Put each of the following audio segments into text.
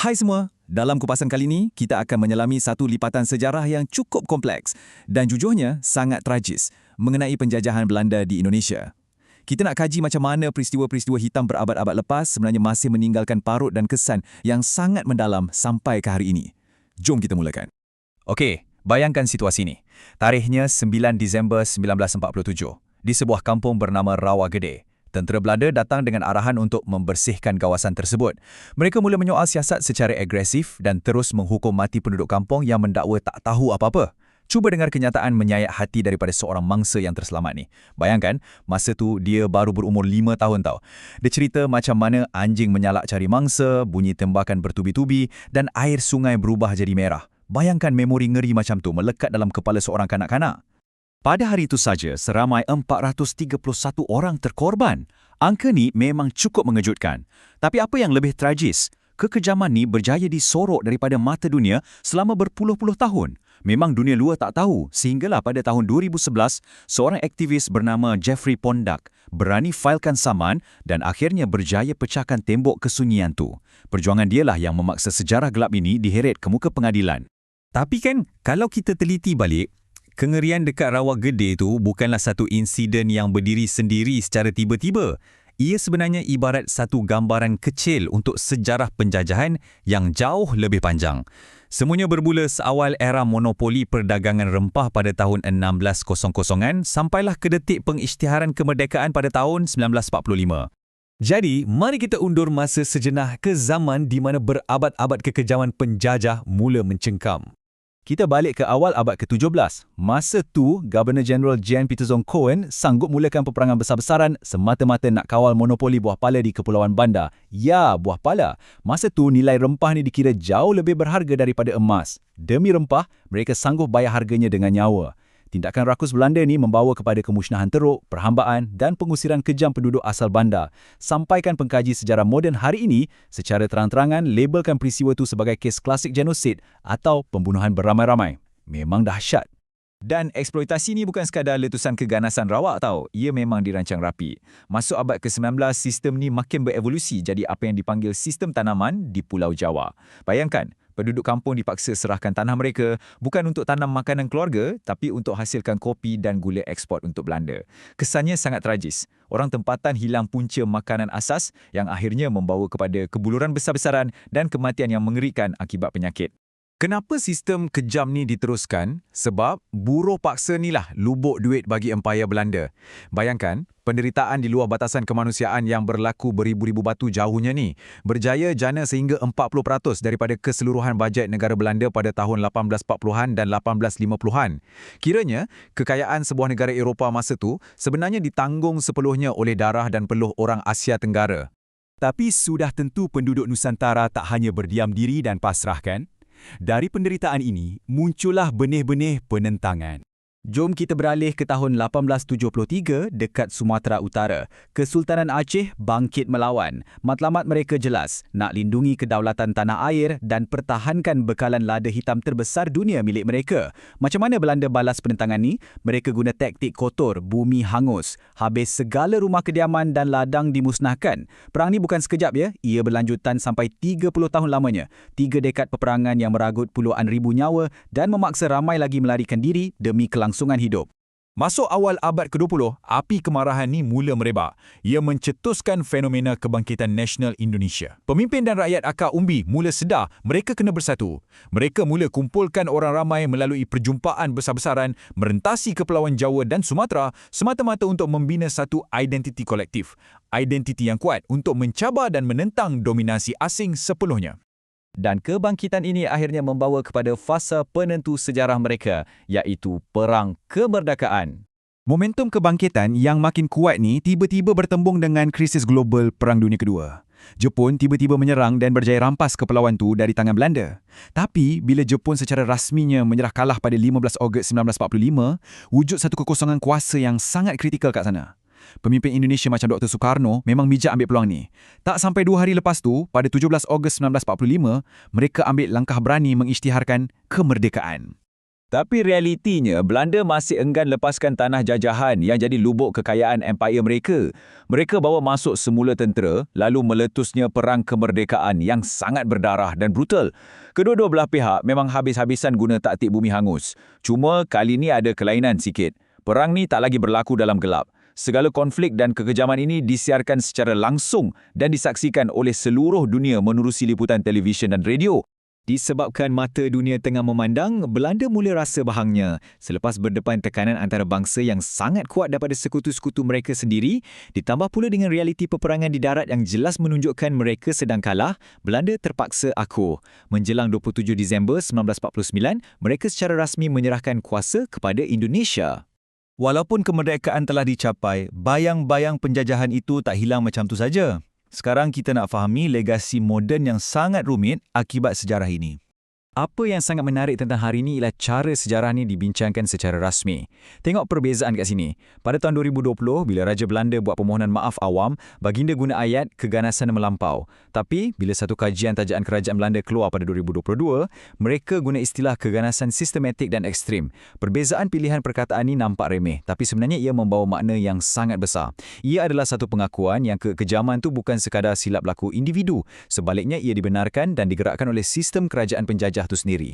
Hai semua, dalam kupasan kali ini, kita akan menyelami satu lipatan sejarah yang cukup kompleks dan jujurnya sangat tragis mengenai penjajahan Belanda di Indonesia. Kita nak kaji macam mana peristiwa-peristiwa hitam berabad-abad lepas sebenarnya masih meninggalkan parut dan kesan yang sangat mendalam sampai ke hari ini. Jom kita mulakan. Okey, bayangkan situasi ini. Tarikhnya 9 Disember 1947, di sebuah kampung bernama Rawa Gede. Tentera Belanda datang dengan arahan untuk membersihkan kawasan tersebut. Mereka mula menyoal siasat secara agresif dan terus menghukum mati penduduk kampung yang mendakwa tak tahu apa-apa. Cuba dengar kenyataan menyayat hati daripada seorang mangsa yang terselamat ni. Bayangkan, masa tu dia baru berumur 5 tahun tau. Dia cerita macam mana anjing menyalak cari mangsa, bunyi tembakan bertubi-tubi dan air sungai berubah jadi merah. Bayangkan memori ngeri macam tu melekat dalam kepala seorang kanak-kanak. Pada hari itu saja, seramai 431 orang terkorban. Angka ni memang cukup mengejutkan. Tapi apa yang lebih tragis? Kekejaman ni berjaya disorok daripada mata dunia selama berpuluh-puluh tahun. Memang dunia luar tak tahu, sehinggalah pada tahun 2011, seorang aktivis bernama Jeffrey Pondak berani failkan saman dan akhirnya berjaya pecahkan tembok kesunyian tu. Perjuangan dialah yang memaksa sejarah gelap ini diheret ke muka pengadilan. Tapi kan, kalau kita teliti balik, kengerian dekat Rawa Gede itu bukanlah satu insiden yang berdiri sendiri secara tiba-tiba. Ia sebenarnya ibarat satu gambaran kecil untuk sejarah penjajahan yang jauh lebih panjang. Semuanya bermula seawal era monopoli perdagangan rempah pada tahun 1600-an sampailah ke detik pengisytiharan kemerdekaan pada tahun 1945. Jadi, mari kita undur masa sejenak ke zaman di mana berabad-abad kekejaman penjajah mula mencengkam. Kita balik ke awal abad ke-17. Masa tu, Governor General Jan Pieterszoon Koen sanggup mulakan peperangan besar-besaran semata-mata nak kawal monopoli buah pala di Kepulauan Banda. Ya, buah pala. Masa tu, nilai rempah ni dikira jauh lebih berharga daripada emas. Demi rempah, mereka sanggup bayar harganya dengan nyawa. Tindakan rakus Belanda ni membawa kepada kemusnahan teruk, perhambaan dan pengusiran kejam penduduk asal Banda. Sampaikan pengkaji sejarah moden hari ini secara terang-terangan labelkan peristiwa itu sebagai kes klasik genosid atau pembunuhan beramai-ramai. Memang dahsyat. Dan eksploitasi ni bukan sekadar letusan keganasan rawak tau, ia memang dirancang rapi. Masuk abad ke-19, sistem ni makin berevolusi jadi apa yang dipanggil sistem tanaman di Pulau Jawa. Bayangkan, penduduk kampung dipaksa serahkan tanah mereka bukan untuk tanam makanan keluarga tapi untuk hasilkan kopi dan gula ekspor untuk Belanda. Kesannya sangat tragis. Orang tempatan hilang punca makanan asas yang akhirnya membawa kepada kebuluran besar-besaran dan kematian yang mengerikan akibat penyakit. Kenapa sistem kejam ni diteruskan? Sebab buruh paksa nilah lubuk duit bagi empayar Belanda. Bayangkan, penderitaan di luar batasan kemanusiaan yang berlaku beribu-ribu batu jauhnya ni berjaya jana sehingga 40% daripada keseluruhan bajet negara Belanda pada tahun 1840-an dan 1850-an. Kiranya, kekayaan sebuah negara Eropah masa tu sebenarnya ditanggung sepenuhnya oleh darah dan peluh orang Asia Tenggara. Tapi sudah tentu penduduk Nusantara tak hanya berdiam diri dan pasrah kan? Dari penderitaan ini, muncullah benih-benih penentangan. Jom kita beralih ke tahun 1873 dekat Sumatera Utara. Kesultanan Aceh bangkit melawan. Matlamat mereka jelas, nak lindungi kedaulatan tanah air dan pertahankan bekalan lada hitam terbesar dunia milik mereka. Macam mana Belanda balas penentangan ni? Mereka guna taktik kotor, bumi hangus. Habis segala rumah kediaman dan ladang dimusnahkan. Perang ni bukan sekejap ya, ia berlanjutan sampai 30 tahun lamanya. 3 dekad peperangan yang meragut puluhan ribu nyawa dan memaksa ramai lagi melarikan diri demi kelangsungan hidup. Masuk awal abad ke-20, api kemarahan ni mula merebak. Ia mencetuskan fenomena kebangkitan nasional Indonesia. Pemimpin dan rakyat akar umbi mula sedar mereka kena bersatu. Mereka mula kumpulkan orang ramai melalui perjumpaan besar-besaran merentasi Kepulauan Jawa dan Sumatera semata-mata untuk membina satu identiti kolektif. Identiti yang kuat untuk mencabar dan menentang dominasi asing sepenuhnya. Dan kebangkitan ini akhirnya membawa kepada fasa penentu sejarah mereka, iaitu Perang Kemerdekaan. Momentum kebangkitan yang makin kuat ni tiba-tiba bertembung dengan krisis global Perang Dunia Kedua. Jepun tiba-tiba menyerang dan berjaya rampas kepulauan tu dari tangan Belanda. Tapi, bila Jepun secara rasminya menyerah kalah pada 15 Ogos 1945, wujud satu kekosongan kuasa yang sangat kritikal kat sana. Pemimpin Indonesia macam Dr. Soekarno memang bijak ambil peluang ni. Tak sampai 2 hari lepas tu, pada 17 Ogos 1945, mereka ambil langkah berani mengisytiharkan kemerdekaan. Tapi realitinya, Belanda masih enggan lepaskan tanah jajahan yang jadi lubuk kekayaan empayar mereka. Mereka bawa masuk semula tentera, lalu meletusnya perang kemerdekaan yang sangat berdarah dan brutal. Kedua-dua belah pihak memang habis-habisan guna taktik bumi hangus. Cuma kali ini ada kelainan sikit. Perang ni tak lagi berlaku dalam gelap. Segala konflik dan kekejaman ini disiarkan secara langsung dan disaksikan oleh seluruh dunia menerusi liputan televisyen dan radio. Disebabkan mata dunia tengah memandang, Belanda mula rasa bahangnya. Selepas berdepan tekanan antara bangsa yang sangat kuat daripada sekutu-sekutu mereka sendiri, ditambah pula dengan realiti peperangan di darat yang jelas menunjukkan mereka sedang kalah, Belanda terpaksa akur. Menjelang 27 Disember 1949, mereka secara rasmi menyerahkan kuasa kepada Indonesia. Walaupun kemerdekaan telah dicapai, bayang-bayang penjajahan itu tak hilang macam tu saja. Sekarang kita nak fahami legasi moden yang sangat rumit akibat sejarah ini. Apa yang sangat menarik tentang hari ini ialah cara sejarah ini dibincangkan secara rasmi. Tengok perbezaan kat sini. Pada tahun 2020, bila Raja Belanda buat permohonan maaf awam, baginda guna ayat keganasan melampau. Tapi, bila satu kajian tajaan kerajaan Belanda keluar pada 2022, mereka guna istilah keganasan sistematik dan ekstrim. Perbezaan pilihan perkataan ini nampak remeh, tapi sebenarnya ia membawa makna yang sangat besar. Ia adalah satu pengakuan yang kekejaman itu bukan sekadar silap laku individu. Sebaliknya, ia dibenarkan dan digerakkan oleh sistem kerajaan penjajah itu sendiri.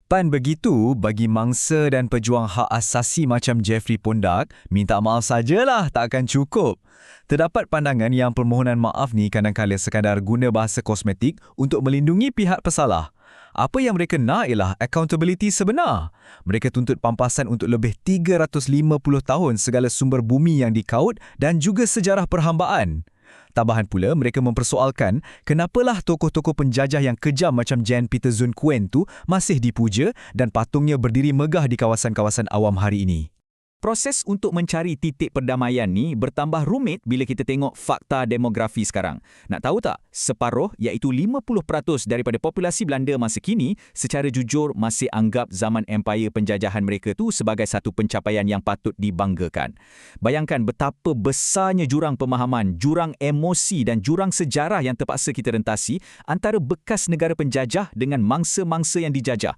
Pan begitu, bagi mangsa dan pejuang hak asasi macam Jeffrey Pondak, minta maaf sajalah tak akan cukup. Terdapat pandangan yang permohonan maaf ni kadang-kadang sekadar guna bahasa kosmetik untuk melindungi pihak pesalah. Apa yang mereka nak ialah accountability sebenar. Mereka tuntut pampasan untuk lebih 350 tahun segala sumber bumi yang dikaut dan juga sejarah perhambaan. Tambahan pula, mereka mempersoalkan kenapalah tokoh-tokoh penjajah yang kejam macam Jan Pieter Zoon Quen tu masih dipuja dan patungnya berdiri megah di kawasan-kawasan awam hari ini. Proses untuk mencari titik perdamaian ni bertambah rumit bila kita tengok fakta demografi sekarang. Nak tahu tak? Separuh iaitu 50% daripada populasi Belanda masa kini secara jujur masih anggap zaman empayar penjajahan mereka tu sebagai satu pencapaian yang patut dibanggakan. Bayangkan betapa besarnya jurang pemahaman, jurang emosi dan jurang sejarah yang terpaksa kita rentasi antara bekas negara penjajah dengan mangsa-mangsa yang dijajah.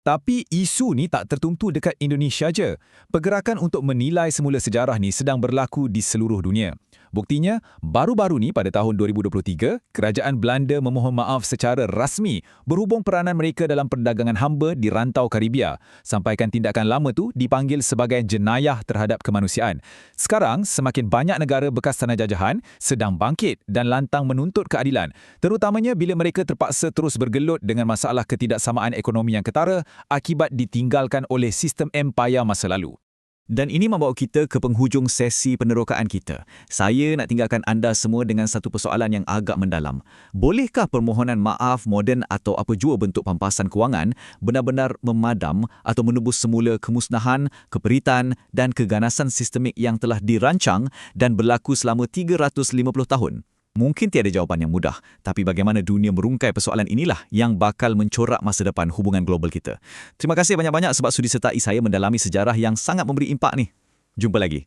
Tapi isu ni tak tertumpu dekat Indonesia je. Pergerakan untuk menilai semula sejarah ni sedang berlaku di seluruh dunia. Buktinya, baru-baru ni pada tahun 2023, kerajaan Belanda memohon maaf secara rasmi berhubung peranan mereka dalam perdagangan hamba di rantau Karibia. Sampaikan tindakan lama tu dipanggil sebagai jenayah terhadap kemanusiaan. Sekarang, semakin banyak negara bekas tanah jajahan sedang bangkit dan lantang menuntut keadilan. Terutamanya bila mereka terpaksa terus bergelut dengan masalah ketidaksamaan ekonomi yang ketara akibat ditinggalkan oleh sistem empayar masa lalu. Dan ini membawa kita ke penghujung sesi penerokaan kita. Saya nak tinggalkan anda semua dengan satu persoalan yang agak mendalam. Bolehkah permohonan maaf moden atau apa jua bentuk pampasan kewangan benar-benar memadam atau menebus semula kemusnahan, keperitan dan keganasan sistemik yang telah dirancang dan berlaku selama 350 tahun? Mungkin tiada jawapan yang mudah, tapi bagaimana dunia merungkai persoalan inilah yang bakal mencorak masa depan hubungan global kita. Terima kasih banyak-banyak sebab sudi sertai saya mendalami sejarah yang sangat memberi impak ni. Jumpa lagi.